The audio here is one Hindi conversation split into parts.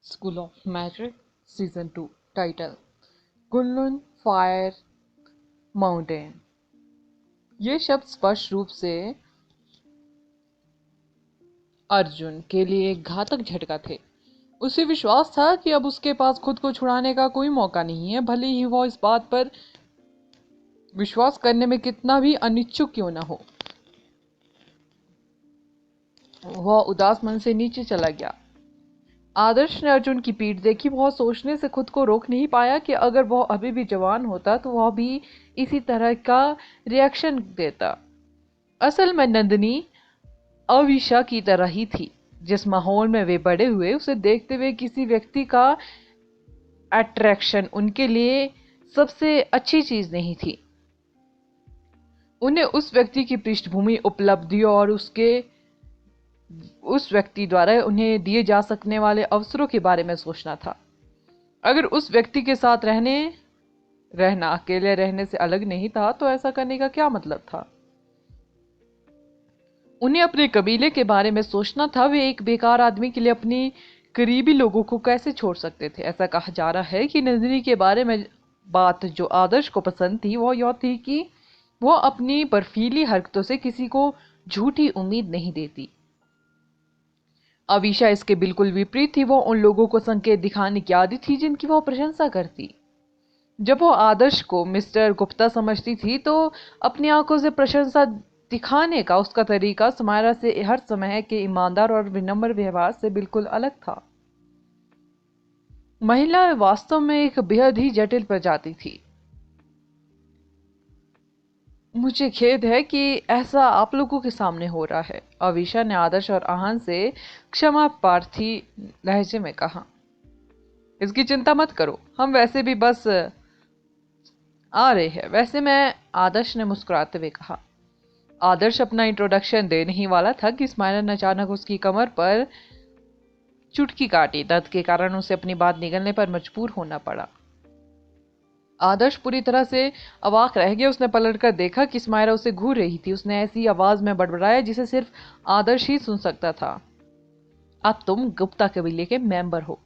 School of magic season 2 title Kunlun fire mountain. ये शब्द स्पष्ट रूप से अर्जुन के लिए एक घातक झटका थे। उसे विश्वास था कि अब उसके पास खुद को छुड़ाने का कोई मौका नहीं है, भले ही वो इस बात पर विश्वास करने में कितना भी अनिच्छुक क्यों न हो। वह उदास मन से नीचे चला गया। आदर्श ने अर्जुन की पीठ देखी। वह सोचने से खुद को रोक नहीं पाया कि अगर वह अभी भी जवान होता तो वह भी इसी तरह का रिएक्शन देता। असल में नंदिनी अविशा की तरह ही थी। जिस माहौल में वे बड़े हुए, उसे देखते हुए किसी व्यक्ति का अट्रैक्शन उनके लिए सबसे अच्छी चीज नहीं थी। उन्हें उस व्यक्ति की पृष्ठभूमि, उपलब्धियों और उस व्यक्ति द्वारा उन्हें दिए जा सकने वाले अवसरों के बारे में सोचना था। अगर उस व्यक्ति के साथ रहना अकेले रहने से अलग नहीं था तो ऐसा करने का क्या मतलब था। उन्हें अपने कबीले के बारे में सोचना था। वे एक बेकार आदमी के लिए अपनी करीबी लोगों को कैसे छोड़ सकते थे। ऐसा कहा जा रहा है कि नंदिनी के बारे में बात जो आदर्श को पसंद थी वो यह थी कि वो अपनी बर्फीली हरकतों से किसी को झूठी उम्मीद नहीं देती। अविशा इसके बिल्कुल विपरीत थी। वो उन लोगों को संकेत दिखाने की आदी थी जिनकी वो प्रशंसा करती। जब वो आदर्श को मिस्टर गुप्ता समझती थी तो अपनी आंखों से प्रशंसा दिखाने का उसका तरीका सुमायरा से हर समय के ईमानदार और विनम्र व्यवहार से बिल्कुल अलग था। महिला वास्तव में एक बेहद ही जटिल प्रजाति थी। मुझे खेद है कि ऐसा आप लोगों के सामने हो रहा है, अविशा ने आदर्श और आहन से क्षमा प्रार्थी लहजे में कहा। इसकी चिंता मत करो, हम वैसे भी बस आ रहे हैं। वैसे मैं, आदर्श ने मुस्कुराते हुए कहा। आदर्श अपना इंट्रोडक्शन देने ही वाला था कि स्माइलर ने अचानक उसकी कमर पर चुटकी काटी। दर्द के कारण उसे अपनी बात निगलने पर मजबूर होना पड़ा। आदर्श पूरी तरह से अवाक रह गया। उसने पलटकर देखा कि स्माइरा उसे घूर रही थी। उसने ऐसी आवाज में बड़बड़ाया जिसे सिर्फ आदर्श ही सुन सकता था। अब तुम गुप्ता कबीले के मेंबर हो।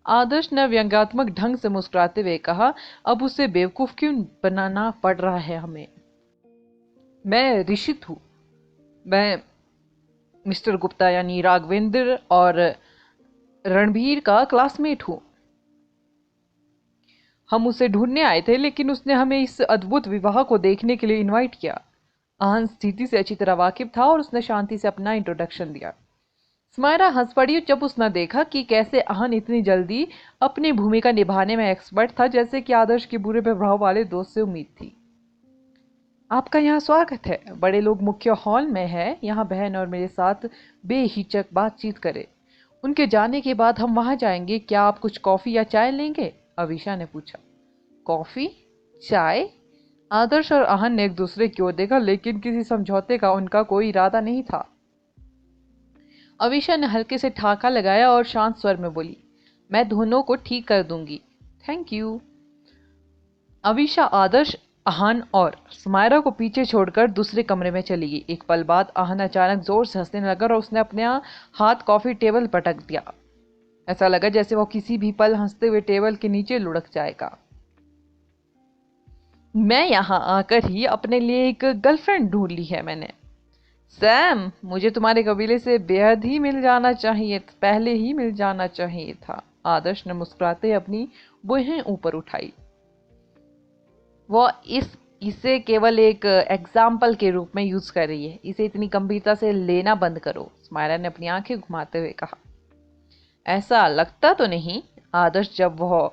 आदर्श ने व्यंग्यात्मक ढंग से मुस्कुराते हुए कहा। अब उसे बेवकूफ क्यों बनाना पड़ रहा है हमें। मैं ऋषित हूं। मैं मिस्टर गुप्ता यानी राघवेंद्र और रणबीर का क्लासमेट हूं। हम उसे ढूंढने आए थे, लेकिन उसने हमें इस अद्भुत विवाह को देखने के लिए इनवाइट किया। आहन स्थिति से अच्छी तरह वाकिफ था और उसने शांति से अपना इंट्रोडक्शन दिया। स्माइरा हंस पड़ी जब उसने देखा कि कैसे आहन इतनी जल्दी अपनी भूमिका निभाने में एक्सपर्ट था, जैसे कि आदर्श के बुरे प्रभाव वाले दोस्त से उम्मीद थी। आपका यहाँ स्वागत है। बड़े लोग मुख्य हॉल में हैं। यहाँ बहन और मेरे साथ बेहिचक बातचीत करें। उनके जाने के बाद हम वहां जाएंगे। क्या आप कुछ कॉफी या चाय लेंगे? अविशा ने पूछा। कॉफी? चाय? आदर्श और आहन ने एक दूसरे की ओर देखा, लेकिन किसी समझौते का उनका कोई इरादा नहीं था। अविशा ने हल्के से ठाका लगाया और शांत स्वर में बोली, मैं दोनों को ठीक कर दूंगी। Thank you. अविशा, आदर्श, आहन और सुमायरा को पीछे छोड़कर दूसरे कमरे में चली गई। एक पल बाद आहन अचानक जोर से हंसने लगा और उसने अपने हाथ कॉफी टेबल पटक दिया। ऐसा लगा जैसे वो किसी भी पल हंसते हुए टेबल के नीचे लुढ़क जाएगा। मैं यहाँ आकर ही अपने लिए एक गर्लफ्रेंड ढूंढ ली है मैंने। सैम, मुझे तुम्हारे कबीले से बेहद ही मिल जाना चाहिए, पहले ही मिल जाना चाहिए था। आदर्श ने मुस्कुराते अपनी बुहें ऊपर उठाई। वो इसे केवल एक एग्जाम्पल के रूप में यूज कर रही है। इसे इतनी गंभीरता से लेना बंद करो, स्माइरा ने अपनी आंखें घुमाते हुए कहा। ऐसा लगता तो नहीं। आदर्श, जब वह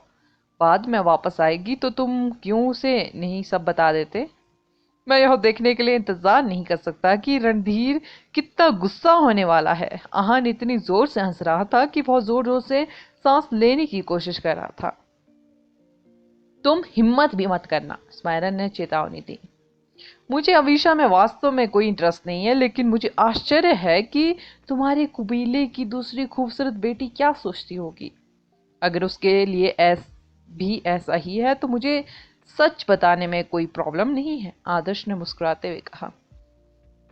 बाद में वापस आएगी तो तुम क्यों उसे नहीं सब बता देते? मैं यह देखने के लिए इंतजार नहीं कर सकता कि रणधीर कितना गुस्सा होने वाला है। आहन इतनी जोर से हंस रहा था कि बहुत जोर जोर से सांस लेने की कोशिश कर रहा था। तुम हिम्मत भी मत करना, स्माइरन ने चेतावनी दी। मुझे अविशा में वास्तव में कोई इंटरेस्ट नहीं है, लेकिन मुझे आश्चर्य है कि तुम्हारे कबीले की दूसरी खूबसूरत बेटी क्या सोचती होगी। अगर उसके लिए भी ऐसा ही है तो मुझे सच बताने में कोई प्रॉब्लम नहीं है, आदर्श ने मुस्कुराते हुए कहा।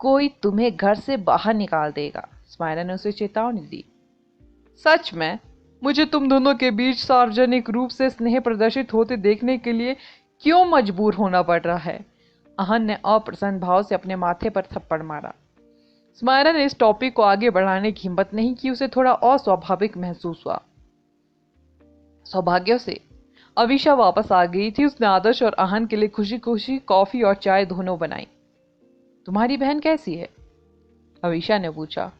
कोई तुम्हें घर से बाहर निकाल देगा, स्माइरा ने उसे चेतावनी दी। सच में? मुझे तुम दोनों के बीच सार्वजनिक रूप से स्नेह प्रदर्शित होते देखने के लिए क्यों मजबूर होना पड़ रहा है? आहन ने अप्रसन्न भाव से अपने माथे पर थप्पड़ मारा। स्मायरा ने इस टॉपिक को आगे बढ़ाने की हिम्मत नहीं की। उसे थोड़ा अस्वाभाविक महसूस हुआ। सौभाग्य से अविशा वापस आ गई थी। उसने आदर्श और आहन के लिए खुशी खुशी कॉफी और चाय दोनों बनाई। तुम्हारी बहन कैसी है? अविशा ने पूछा।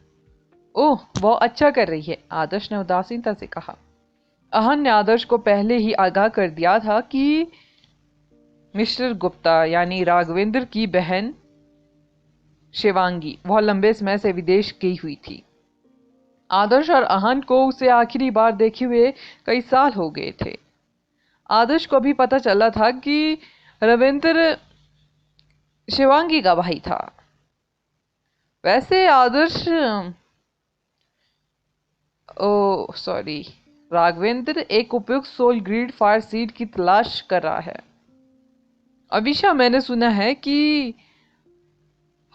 ओह, वो अच्छा कर रही है, आदर्श ने उदासीनता से कहा। आहन ने आदर्श को पहले ही आगाह कर दिया था कि मिस्टर गुप्ता यानी राघवेंद्र की बहन शिवांगी वह लंबे समय से विदेश गई हुई थी। आदर्श और आहन को उसे आखिरी बार देखे हुए कई साल हो गए थे। आदर्श को भी पता चला था कि रविंद्र शिवांगी का भाई था। वैसे आदर्श राघवेंद्र एक उपयुक्त सोल ग्रीड फायर सीड की तलाश कर रहा है। अविशा, मैंने सुना है कि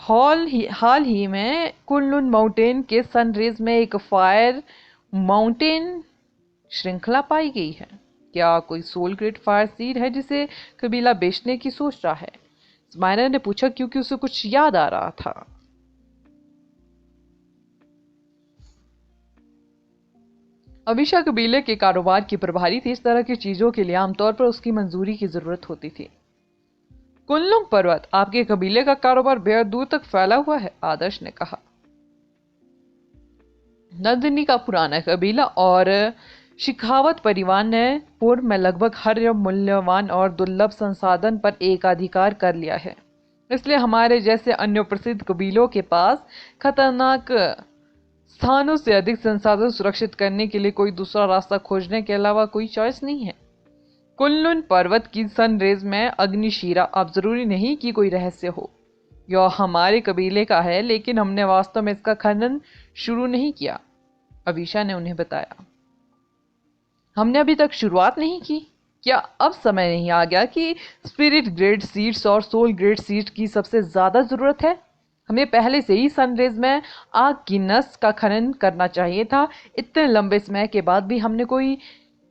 हाल ही में कुनलुन माउंटेन के सनरेज में एक फायर माउंटेन श्रृंखला पाई गई है। क्या कोई सोल ग्रेड फायर सीड है जिसे कबीला बेचने की सोच रहा है? स्माइलर ने पूछा क्योंकि उसे कुछ याद आ रहा था। अविशा कबीले के कारोबार की प्रभारी थी। इस तरह की चीजों के लिए आमतौर पर उसकी मंजूरी की जरूरत होती थी। कुनलुंग पर्वत, आपके कबीले का कारोबार बेहद दूर तक फैला हुआ है, आदर्श ने कहा। नंदिनी का पुराना कबीला और शिखावत परिवार ने पूर्व में लगभग हर मूल्यवान और दुर्लभ संसाधन पर एकाधिकार कर लिया है। इसलिए हमारे जैसे अन्य प्रसिद्ध कबीलों के पास खतरनाक स्थानों से अधिक संसाधन सुरक्षित करने के लिए कोई दूसरा रास्ता खोजने के अलावा कोई चॉइस नहीं है। कुनलुन पर्वत की सनरेज में अग्निशिरा, अब जरूरी नहीं कि कोई रहस्य हो। यह हमारे कबीले का है, लेकिन हमने वास्तव में इसका खनन शुरू नहीं किया, अविशा ने उन्हें बताया। हमने अभी तक शुरुआत नहीं की। क्या अब समय नहीं आ गया कि स्पिरिट ग्रेड सीड्स और सोल ग्रेड सीड्स की सबसे ज्यादा जरूरत है? हमें पहले से ही सनरेज में आग की नस का खनन करना चाहिए था। इतने लंबे समय के बाद भी हमने कोई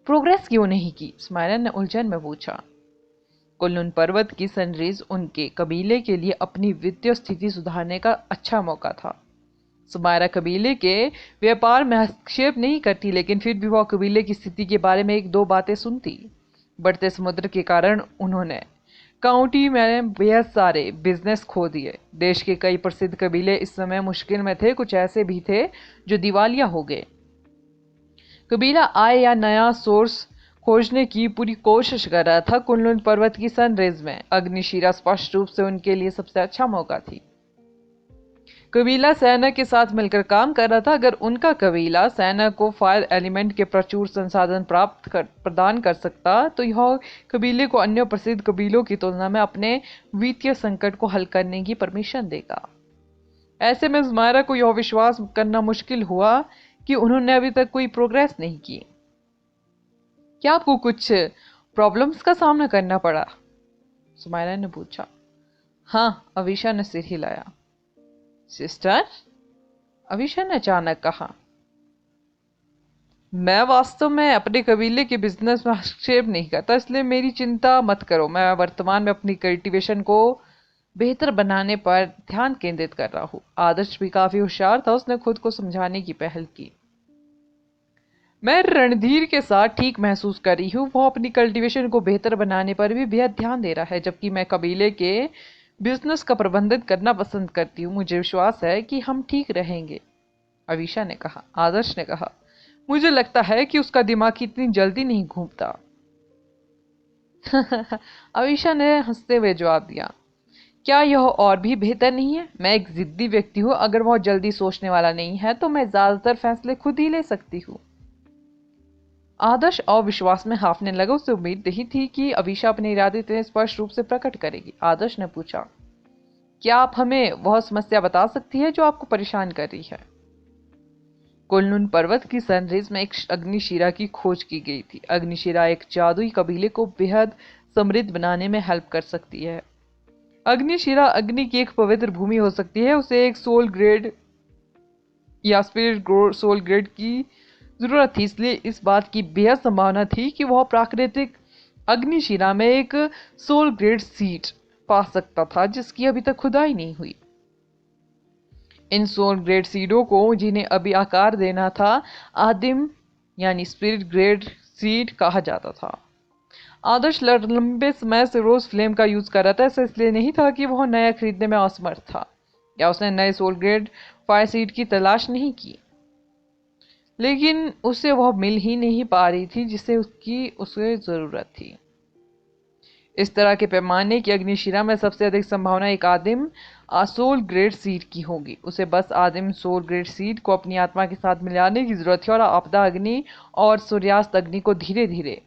प्रोग्रेस क्यों नहीं की? स्माइलर ने उलझन में पूछा। कुनलुन पर्वत की सनरेज उनके कबीले के लिए अपनी वित्तीय स्थिति सुधारने का अच्छा मौका था। सुमायरा कबीले के व्यापार में हस्तक्षेप नहीं करती, लेकिन फिर भी वह कबीले की स्थिति के बारे में एक दो बातें सुनती। बढ़ते समुद्र के कारण उन्होंने काउंटी में बेहद सारे बिजनेस खो दिए। देश के कई प्रसिद्ध कबीले इस समय मुश्किल में थे। कुछ ऐसे भी थे जो दिवालिया हो गए। कबीला आय या नया सोर्स खोजने की पूरी कोशिश कर रहा था। कुनलुन पर्वत की सनरेज में अग्निशिरा स्पष्ट रूप से उनके लिए सबसे अच्छा मौका थी। कबीला सेना के साथ मिलकर काम कर रहा था। अगर उनका कबीला सेना को फायर एलिमेंट के प्रचुर संसाधन प्रदान कर सकता तो यह कबीले को अन्य प्रसिद्ध कबीलों की तुलना में अपने वित्तीय संकट को हल करने की परमिशन देगा। ऐसे में ज़ुमायरा को यह विश्वास करना मुश्किल हुआ कि उन्होंने अभी तक कोई प्रोग्रेस नहीं की। क्या आपको कुछ प्रॉब्लम्स का सामना करना पड़ा? ज़ुमायरा ने पूछा। हाँ, अविशा ने सिर हिलाया। सिस्टर, अविशा ने अचानक कहा। मैं वास्तव में अपने कबीले के बिजनेस में हस्तक्षेप नहीं करता, इसलिए मेरी चिंता मत करो। मैं वर्तमान में अपनी कल्टीवेशन को बेहतर बनाने पर ध्यान केंद्रित कर रहा हूँ। आदर्श भी काफी होशियार था। उसने खुद को समझाने की पहल की। मैं रणधीर के साथ ठीक महसूस कर रही हूँ। वो अपनी कल्टीवेशन को बेहतर बनाने पर भी बेहद ध्यान दे रहा है, जबकि मैं कबीले के बिजनेस का प्रबंधन करना पसंद करती हूँ। मुझे विश्वास है कि हम ठीक रहेंगे, अविशा ने कहा। आदर्श ने कहा, मुझे लगता है कि उसका दिमाग इतनी जल्दी नहीं घूमता। अविशा ने हंसते हुए जवाब दिया। क्या यह और भी बेहतर नहीं है? मैं एक जिद्दी व्यक्ति हूँ। अगर वह जल्दी सोचने वाला नहीं है तो मैं ज्यादातर फैसले खुद ही ले सकती हूँ। आदर्श अविश्वास में हाफने लगा। उसे उम्मीद नहीं थी कि अविशा अपने इरादे इतने स्पष्ट रूप से प्रकट करेगी। आदर्श ने पूछा, क्या आप हमें वह समस्या बता सकती है जो आपको परेशान कर रही है? कुनलुन पर्वत की सनरेज में एक अग्निशिरा की खोज की गई थी। अग्निशिरा एक जादुई कबीले को बेहद समृद्ध बनाने में हेल्प कर सकती है। अग्निशिरा अग्नि की एक पवित्र भूमि हो सकती है। उसे एक सोल ग्रेड या स्पिरिट सोल ग्रेड की जरूरत थी, इसलिए इस बात की बेहद संभावना थी कि वह प्राकृतिक अग्निशिला में एक सोल ग्रेड सीड पा सकता था जिसकी अभी तक खुदाई नहीं हुई। इन सोल ग्रेड सीडों को जिन्हें अभी आकार देना था आदिम यानी स्पिरिट ग्रेड सीड कहा जाता था। आदर्श लंबे समय से रोज फ्लेम का यूज कर रहा था। ऐसा इसलिए नहीं था कि वह नया खरीदने में असमर्थ था या उसने नए सोल ग्रेड फायर सीड की तलाश नहीं की, लेकिन उसे वह मिल ही नहीं पा रही थी जिसे उसे जरूरत थी। इस तरह के पैमाने की अग्निशिला में सबसे अधिक संभावना एक आदिम सोल ग्रेड सीड की होगी। उसे बस आदिम सोल ग्रेड सीड को अपनी आत्मा के साथ मिलाने की जरूरत थी और आपदा अग्नि और सूर्यास्त अग्नि को धीरे धीरे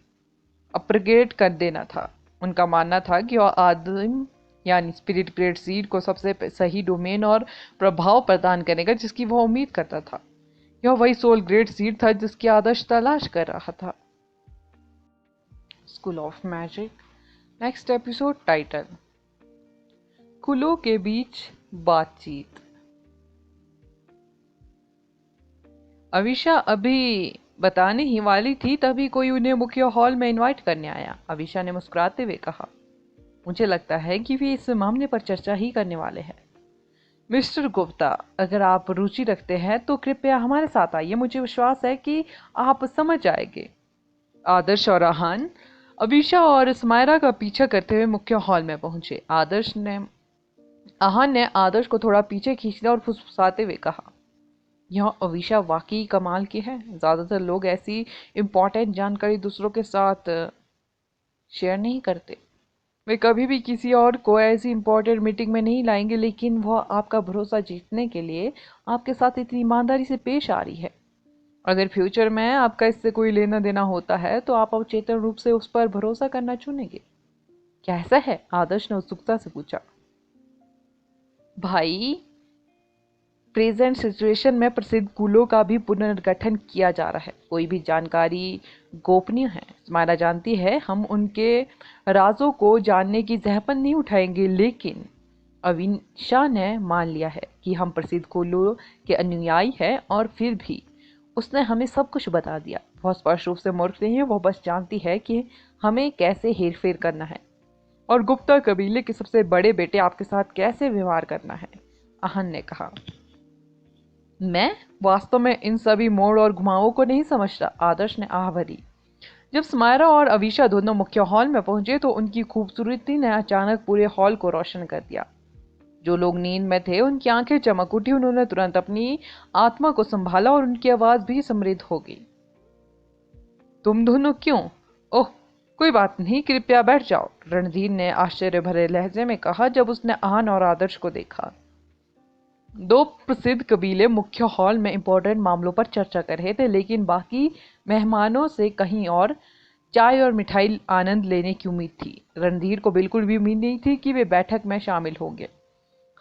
अपग्रेड कर देना था। उनका मानना था कि वह आदिम यानी स्पिरिट ग्रेड सीड को सबसे सही डोमेन और प्रभाव प्रदान करेगा जिसकी वह उम्मीद करता था। यह वही सोल ग्रेड सीड था जिसकी आदर्श तलाश कर रहा था। School of magic next episode title कुलों के बीच बातचीत। अविशा अभी बताने ही वाली थी तभी कोई उन्हें मुख्य हॉल में इनवाइट करने आया। अविशा ने मुस्कुराते हुए कहा, मुझे लगता है कि वे इस मामले पर चर्चा ही करने वाले हैं। मिस्टर गुप्ता, अगर आप रुचि रखते हैं तो कृपया हमारे साथ आइए, मुझे विश्वास है कि आप समझ जाएंगे। आदर्श और आहान अविशा और स्मायरा का पीछा करते हुए मुख्य हॉल में पहुंचे। आहान ने आदर्श को थोड़ा पीछे खींच लिया और फुसफुसाते हुए कहा, यह अविशा वाकई कमाल की है। ज्यादातर लोग ऐसी इंपॉर्टेंट जानकारी दूसरों के साथ शेयर नहीं करते। वे कभी भी किसी और को ऐसी इंपॉर्टेंट मीटिंग में नहीं लाएंगे, लेकिन वह आपका भरोसा जीतने के लिए आपके साथ इतनी ईमानदारी से पेश आ रही है। अगर फ्यूचर में आपका इससे कोई लेना देना होता है तो आप अवचेतन रूप से उस पर भरोसा करना चुनेंगे। क्या ऐसा है? आदर्श ने उत्सुकता से पूछा। भाई, प्रेजेंट सिचुएशन में प्रसिद्ध कुलों का भी पुनर्गठन किया जा रहा है। कोई भी जानकारी गोपनीय है। स्माइला जानती है हम उनके राजों को जानने की जहमत नहीं उठाएंगे, लेकिन अविशा ने मान लिया है कि हम प्रसिद्ध कुलों के अनुयायी हैं और फिर भी उसने हमें सब कुछ बता दिया। वह स्पष्ट रूप से मूर्ख नहीं है, वह बस जानती है कि हमें कैसे हेरफेर करना है और गुप्ता कबीले के सबसे बड़े बेटे आपके साथ कैसे व्यवहार करना है। आहन ने कहा, मैं वास्तव में इन सभी मोड़ और घुमावों को नहीं समझता। आदर्श ने आह भरी। जब स्मायरा और अविशा दोनों मुख्य हॉल में पहुंचे तो उनकी खूबसूरती ने अचानक पूरे हॉल को रोशन कर दिया। जो लोग नींद में थे उनकी आंखें चमक उठी। उन्होंने तुरंत अपनी आत्मा को संभाला और उनकी आवाज भी समृद्ध हो गई। तुम दोनों क्यों? ओह, कोई बात नहीं, कृपया बैठ जाओ, रणधीर ने आश्चर्य भरे लहजे में कहा जब उसने आहन और आदर्श को देखा। दो प्रसिद्ध कबीले मुख्य हॉल में इंपॉर्टेंट मामलों पर चर्चा कर रहे थे, लेकिन बाकी मेहमानों से कहीं और चाय और मिठाई आनंद लेने की उम्मीद थी। रणधीर को बिल्कुल भी उम्मीद नहीं थी कि वे बैठक में शामिल होंगे।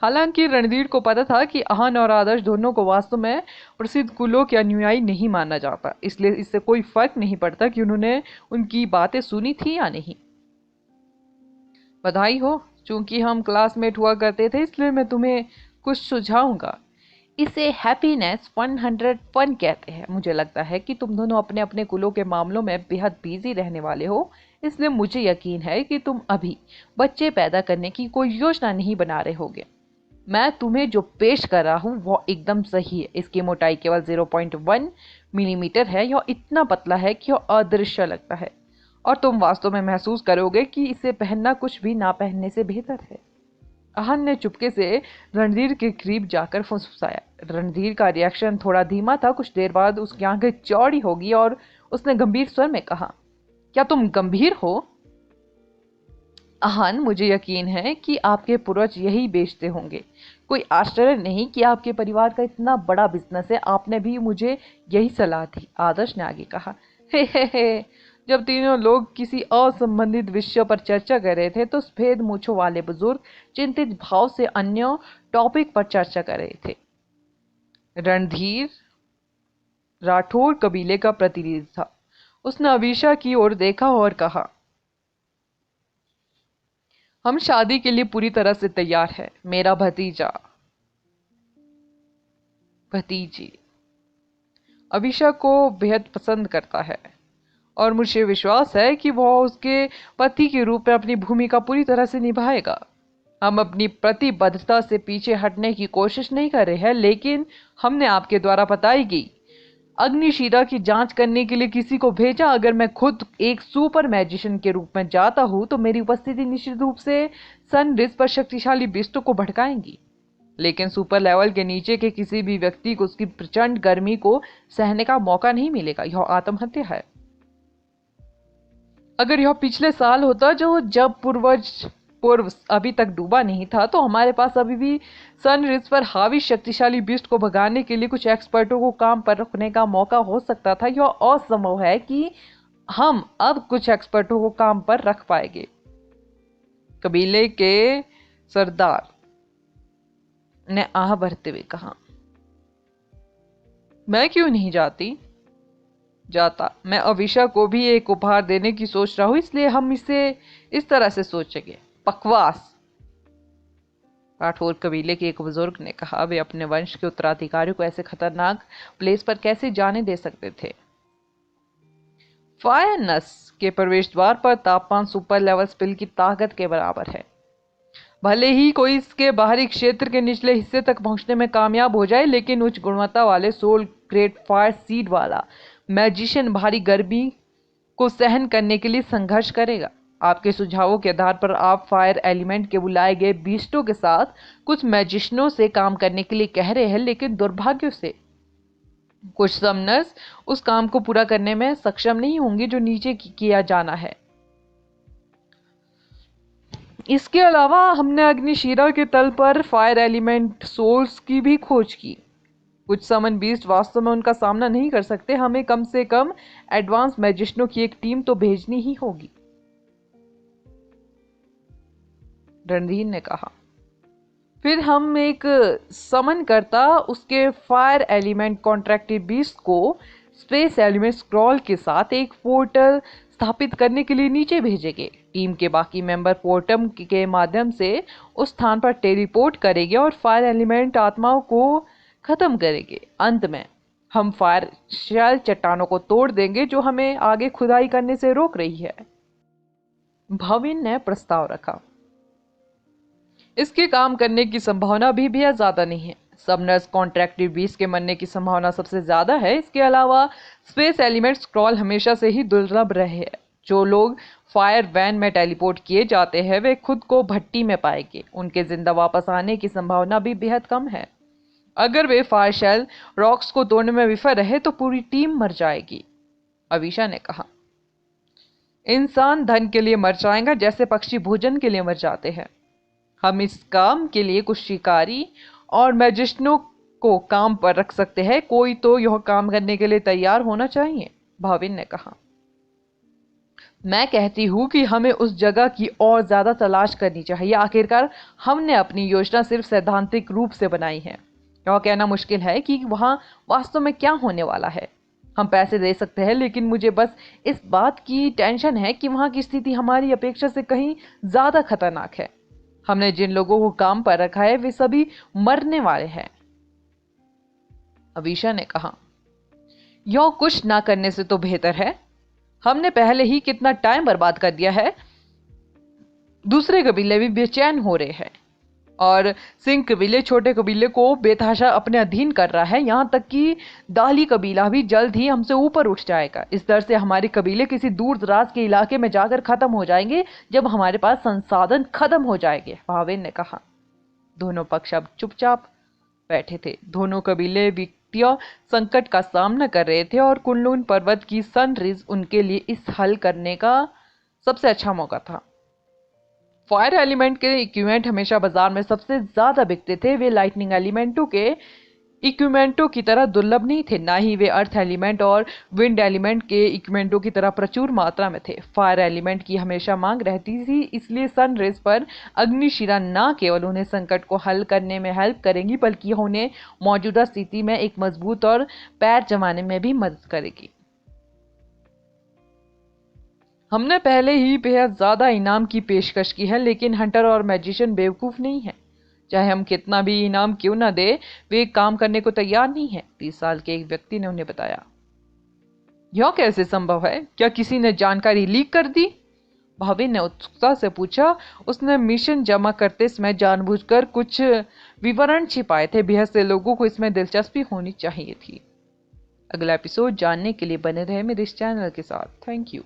हालांकि रणधीर को पता था कि आहन और आदर्श दोनों को वास्तव में प्रसिद्ध कुलों के अनुयायी नहीं माना जाता, इसलिए इससे कोई फर्क नहीं पड़ता कि उन्होंने उनकी बातें सुनी थी या नहीं। बधाई हो, चूंकि हम क्लासमेट हुआ करते थे इसलिए मैं तुम्हें कुछ सुझाऊंगा। इसे हैप्पीनेस 101 कहते हैं। मुझे लगता है कि तुम दोनों अपने अपने कुलों के मामलों में बेहद बिजी रहने वाले हो, इसलिए मुझे यकीन है कि तुम अभी बच्चे पैदा करने की कोई योजना नहीं बना रहे होगे। मैं तुम्हें जो पेश कर रहा हूँ वो एकदम सही है। इसकी मोटाई केवल 0.1 मिलीमीटर है। यह इतना पतला है कि यह अदृश्य लगता है और तुम वास्तव में महसूस करोगे कि इसे पहनना कुछ भी ना पहनने से बेहतर है। आहन ने चुपके से रणधीर के करीब जाकर फुसफुसाया। रणधीर का रिएक्शन थोड़ा धीमा था। कुछ देर बाद उसकी आंखें चौड़ी हो गई और उसने गंभीर स्वर में कहा, क्या तुम गंभीर हो? आहन, मुझे यकीन है कि आपके पूर्वज यही बेचते होंगे। कोई आश्चर्य नहीं कि आपके परिवार का इतना बड़ा बिजनेस है। आपने भी मुझे यही सलाह दी, आदर्श ने आगे कहा। हे। जब तीनों लोग किसी असंबंधित विषय पर चर्चा कर रहे थे तो सफेद मूंछों वाले बुजुर्ग चिंतित भाव से अन्य टॉपिक पर चर्चा कर रहे थे। रणधीर राठौर कबीले का प्रतिनिधि था। उसने अविशा की ओर देखा और कहा, हम शादी के लिए पूरी तरह से तैयार हैं। मेरा भतीजी अविशा को बेहद पसंद करता है और मुझे विश्वास है कि वह उसके पति के रूप में अपनी भूमिका पूरी तरह से निभाएगा। हम अपनी प्रतिबद्धता से पीछे हटने की कोशिश नहीं कर रहे हैं, लेकिन हमने आपके द्वारा बताई गई अग्निशिरा की जांच करने के लिए किसी को भेजा। अगर मैं खुद एक सुपर मैजिशियन के रूप में जाता हूं तो मेरी उपस्थिति निश्चित रूप से सनरिज पर शक्तिशाली बिस्टों को भड़काएंगी, लेकिन सुपर लेवल के नीचे के किसी भी व्यक्ति को उसकी प्रचंड गर्मी को सहने का मौका नहीं मिलेगा। यह आत्महत्या है। अगर यह पिछले साल होता जब पूर्व अभी तक डूबा नहीं था, तो हमारे पास अभी भी सनरिज पर हावी शक्तिशाली बीस्ट को भगाने के लिए कुछ एक्सपर्टों को काम पर रखने का मौका हो सकता था। यह असंभव है कि हम अब कुछ एक्सपर्टों को काम पर रख पाएंगे। कबीले के सरदार ने आह भरते हुए कहा, मैं क्यों नहीं जाता। मैं अविशा को भी एक उपहार देने की सोच रहा हूं, इसलिए हम इसे इस तरह से सोचेंगे। बकवास, राठौर कबीले के एक बुजुर्ग ने कहा। वे अपने वंश के उत्तराधिकारी को ऐसे खतरनाक प्लेस पर कैसे जाने दे सकते थे। फायरनस के प्रवेश द्वार पर तापमान सुपर लेवल स्पिल की ताकत के बराबर है। भले ही कोई इसके बाहरी क्षेत्र के निचले हिस्से तक पहुंचने में कामयाब हो जाए, लेकिन उच्च गुणवत्ता वाले सोल ग्रेड फायर सीड वाला मैजिशियन भारी गर्मी को सहन करने के लिए संघर्ष करेगा। आपके सुझावों के आधार पर आप फायर एलिमेंट के बुलाए गए बीस्टों के साथ कुछ मैजिशियनों से काम करने के लिए कह रहे हैं, लेकिन दुर्भाग्य से कुछ समनर्स उस काम को पूरा करने में सक्षम नहीं होंगे जो नीचे किया जाना है। इसके अलावा हमने अग्निशिरा के तल पर फायर एलिमेंट सोल्स की भी खोज की। कुछ समन बीस्ट वास्तव में उनका सामना नहीं कर सकते। हमें कम से कम एडवांस मैजिशियनों की एक टीम तो भेजनी ही होगी, रणधीर ने कहा। फिर हम एक समन करता उसके फायर एलिमेंट कॉन्ट्रैक्टेड बीस्ट को स्पेस एलिमेंट स्क्रॉल के साथ एक पोर्टल स्थापित करने के लिए नीचे भेजेंगे। टीम के बाकी मेंबर पोर्टम के माध्यम से उस स्थान पर टेलीपोर्ट करेंगे और फायर एलिमेंट आत्माओं को खत्म करेंगे। अंत में हम फायर शेल चट्टानों को तोड़ देंगे जो हमें आगे खुदाई करने से रोक रही है। भविन ने प्रस्ताव रखा। इसके काम करने की संभावना भी बेहद ज्यादा नहीं है। सबनर्स कॉन्ट्रैक्टिव बीस के मरने की संभावना सबसे ज्यादा है। इसके अलावा स्पेस एलिमेंट स्क्रॉल हमेशा से ही दुर्लभ रहे हैं। जो लोग फायर वैन में टेलीपोर्ट किए जाते हैं वे खुद को भट्टी में पाएंगे। उनके जिंदा वापस आने की संभावना भी बेहद कम है। अगर वे फायर शेल रॉक्स को तोड़ने में विफल रहे तो पूरी टीम मर जाएगी, अविशा ने कहा। इंसान धन के लिए मर जाएगा जैसे पक्षी भोजन के लिए मर जाते हैं। हम इस काम के लिए कुछ शिकारी और मैजिशियनों को काम पर रख सकते हैं। कोई तो यह काम करने के लिए तैयार होना चाहिए, भाविन ने कहा। मैं कहती हूं कि हमें उस जगह की और ज्यादा तलाश करनी चाहिए। आखिरकार हमने अपनी योजना सिर्फ सैद्धांतिक रूप से बनाई है। यह कहना मुश्किल है कि वहां वास्तव में क्या होने वाला है। हम पैसे दे सकते हैं, लेकिन मुझे बस इस बात की टेंशन है कि वहां की स्थिति हमारी अपेक्षा से कहीं ज्यादा खतरनाक है। हमने जिन लोगों को काम पर रखा है वे सभी मरने वाले हैं, अविशा ने कहा। यह कुछ ना करने से तो बेहतर है। हमने पहले ही कितना टाइम बर्बाद कर दिया है। दूसरे कबीले भी बेचैन हो रहे हैं और सिंह कबीले छोटे कबीले को बेतहाशा अपने अधीन कर रहा है। यहां तक कि दाली कबीला भी जल्द ही हमसे ऊपर उठ जाएगा। इस डर से हमारे कबीले किसी दूर दराज के इलाके में जाकर खत्म हो जाएंगे जब हमारे पास संसाधन खत्म हो जाएंगे, भावेन ने कहा। दोनों पक्ष अब चुपचाप बैठे थे। दोनों कबीले वित्तीय संकट का सामना कर रहे थे और कुनलुन पर्वत की सनरिज उनके लिए इस हल करने का सबसे अच्छा मौका था। फायर एलिमेंट के इक्विपमेंट हमेशा बाजार में सबसे ज्यादा बिकते थे। वे लाइटनिंग एलिमेंटों के इक्विपमेंटों की तरह दुर्लभ नहीं थे, ना ही वे अर्थ एलिमेंट और विंड एलिमेंट के इक्विपमेंटों की तरह प्रचुर मात्रा में थे। फायर एलिमेंट की हमेशा मांग रहती थी, इसलिए सनरेज पर अग्निशिरा न केवल उन्हें संकट को हल करने में हेल्प करेंगी बल्कि उन्हें मौजूदा स्थिति में एक मजबूत और पैर जमाने में भी मदद करेगी। हमने पहले ही बेहद ज्यादा इनाम की पेशकश की है, लेकिन हंटर और मैजिशियन बेवकूफ नहीं है। चाहे हम कितना भी इनाम क्यों ना दे, वे काम करने को तैयार नहीं है, 30 साल के एक व्यक्ति ने उन्हें बताया। यह कैसे संभव है? क्या किसी ने जानकारी लीक कर दी? भाविन ने उत्सुकता से पूछा। उसने मिशन जमा करते समय जानबूझकर कुछ विवरण छिपाए थे, बेहद से लोगों को इसमें दिलचस्पी होनी चाहिए थी। अगला एपिसोड जानने के लिए बने रहे मेरे इस चैनल के साथ। Thank you.